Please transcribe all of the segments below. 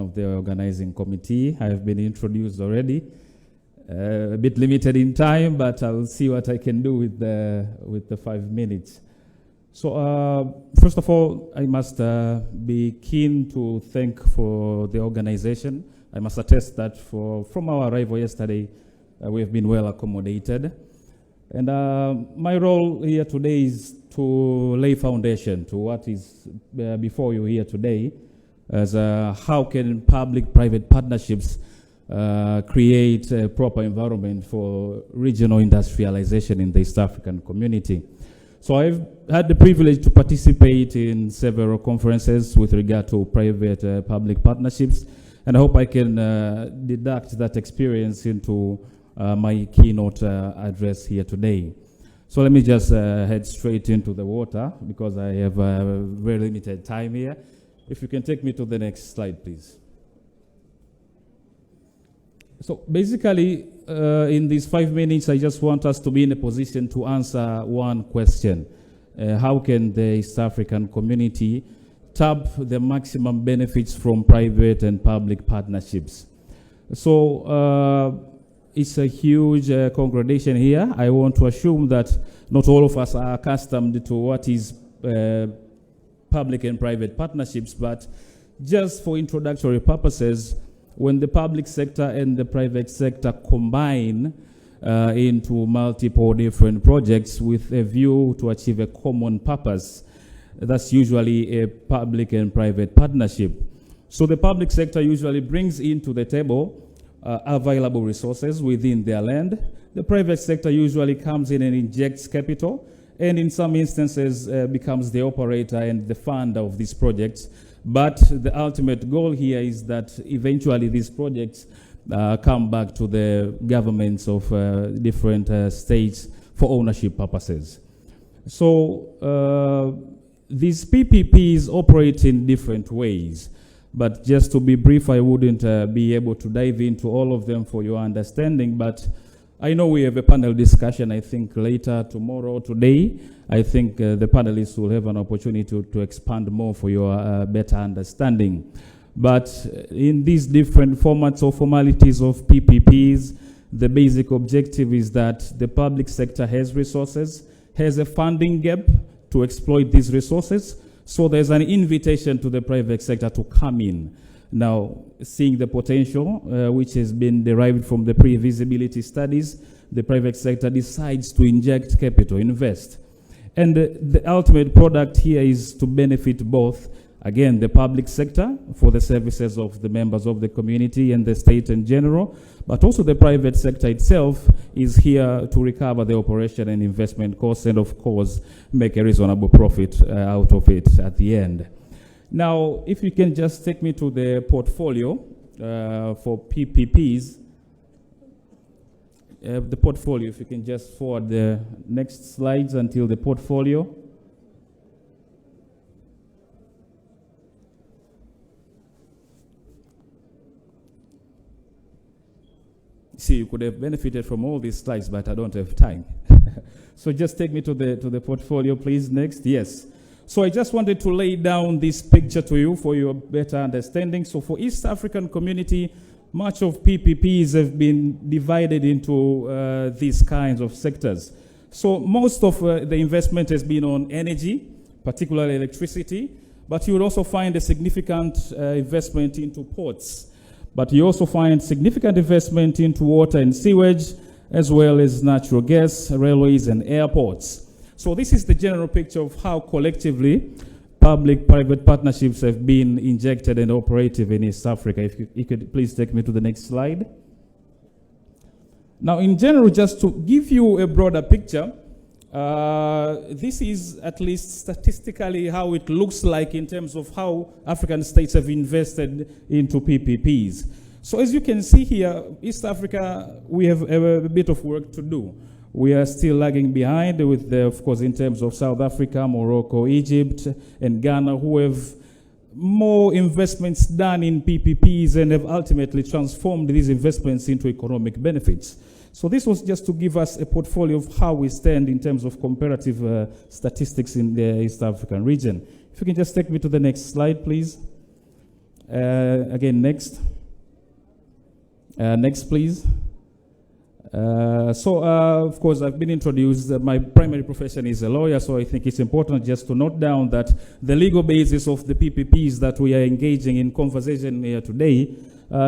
of the organizing committee. I have been introduced already. A bit limited in time, but I'll see what I can do with the 5 minutes. So first of all, I must be keen to thank for the organization. I must attest that from our arrival yesterday, we have been well accommodated. And my role here today is to lay foundation to what is before you here today, as how can public-private partnerships create a proper environment for regional industrialization in the East African community. So I've had the privilege to participate in several conferences with regard to private-public partnerships, and I hope I can deduct that experience into my keynote address here today. So let me just head straight into the water because I have very limited time here. If you can take me to the next slide, please. So basically, in these 5 minutes, I just want us to be in a position to answer one question. How can the East African community tap the maximum benefits from private and public partnerships? So it's a huge congregation here. I want to assume that not all of us are accustomed to what is public and private partnerships, but just for introductory purposes, when the public sector and the private sector combine into multiple different projects with a view to achieve a common purpose, that's usually a public and private partnership. So the public sector usually brings into the table available resources within their land. The private sector usually comes in and injects capital, and in some instances becomes the operator and the funder of these projects. But the ultimate goal here is that eventually these projects come back to the governments of different states for ownership purposes. So these PPPs operate in different ways. But just to be brief, I wouldn't be able to dive into all of them for your understanding, but I know we have a panel discussion, I think, later tomorrow, today. I think the panelists will have an opportunity to expand more for your better understanding. But in these different formats or formalities of PPPs, the basic objective is that the public sector has resources, has a funding gap to exploit these resources, so there's an invitation to the private sector to come in. Now, seeing the potential, which has been derived from the pre-feasibility studies, the private sector decides to inject capital, invest. And the ultimate product here is to benefit both, again, the public sector for the services of the members of the community and the state in general, but also the private sector itself is here to recover the operation and investment costs and, of course, make a reasonable profit out of it at the end. Now, if you can just take me to the portfolio for PPPs. The portfolio, if you can just forward the next slides until the portfolio. See, you could have benefited from all these slides, but I don't have time. So just take me to the portfolio, please. Next, yes. So I just wanted to lay down this picture to you for your better understanding. So for East African community, much of PPPs have been divided into these kinds of sectors. So most of the investment has been on energy, particularly electricity, but you will also find a significant investment into ports. But you also find significant investment into water and sewage, as well as natural gas, railways, and airports. So this is the general picture of how collectively public-private partnerships have been injected and operative in East Africa. If you could please take me to the next slide. Now, in general, just to give you a broader picture, this is at least statistically how it looks like in terms of how African states have invested into PPPs. So as you can see here, East Africa, we have a bit of work to do. We are still lagging behind with, of course, in terms of South Africa, Morocco, Egypt, and Ghana, who have more investments done in PPPs and have ultimately transformed these investments into economic benefits. So this was just to give us a portfolio of how we stand in terms of comparative statistics in the East African region. If you can just take me to the next slide, please. Again, next. Next, please. Of course, I've been introduced. My primary profession is a lawyer, so I think it's important just to note down that the legal basis of the PPPs that we are engaging in conversation here today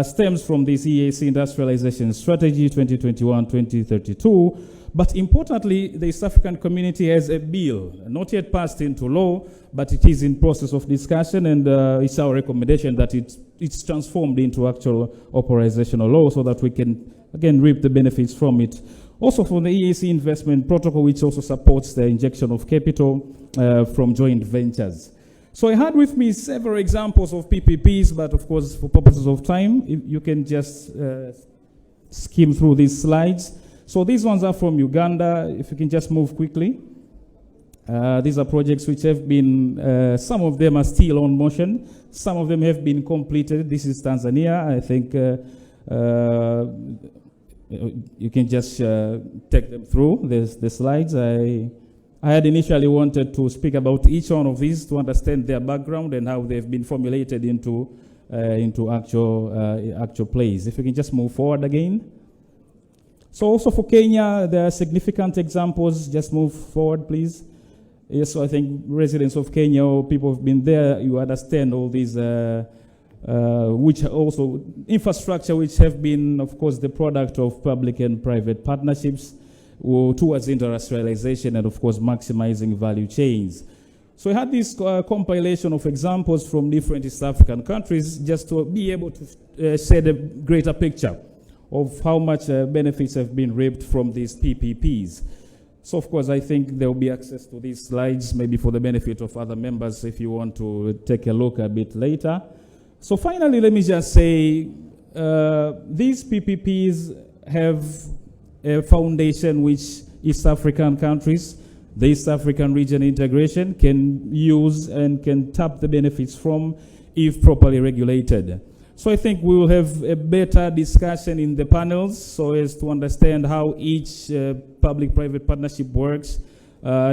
stems from this EAC Industrialization Strategy 2021-2032. But importantly, the East African community has a bill, not yet passed into law, but it is in process of discussion, and it's our recommendation that it's transformed into actual operational law so that we can, again, reap the benefits from it. Also from the EAC investment protocol, which also supports the injection of capital from joint ventures. So I had with me several examples of PPPs, but of course, for purposes of time, you can just skim through these slides. So these ones are from Uganda. If you can just move quickly. These are projects which have been, some of them are still on motion. Some of them have been completed. This is Tanzania. I think you can just take them through the slides. I had initially wanted to speak about each one of these to understand their background and how they've been formulated into actual plays. If you can just move forward again. So also for Kenya, there are significant examples. Just move forward, please. Yes, so I think residents of Kenya or people who've been there, you understand all these, which also infrastructure which have been, of course, the product of public and private partnerships towards industrialization and, of course, maximizing value chains. So I had this compilation of examples from different East African countries just to be able to shed a greater picture of how much benefits have been reaped from these PPPs. So, of course, I think there will be access to these slides, maybe for the benefit of other members if you want to take a look a bit later. So finally, let me just say, these PPPs have a foundation which East African countries, the East African region integration, can use and can tap the benefits from if properly regulated. So I think we will have a better discussion in the panels so as to understand how each public-private partnership works,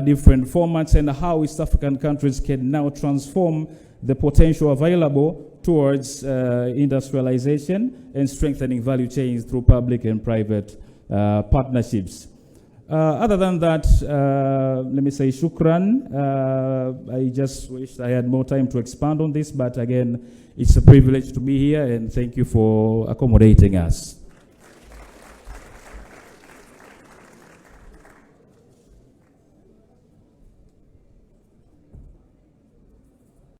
different formats, and how East African countries can now transform the potential available towards industrialization and strengthening value chains through public and private partnerships. Other than that, let me say shukran. I just wish I had more time to expand on this, but again, it's a privilege to be here, and thank you for accommodating us.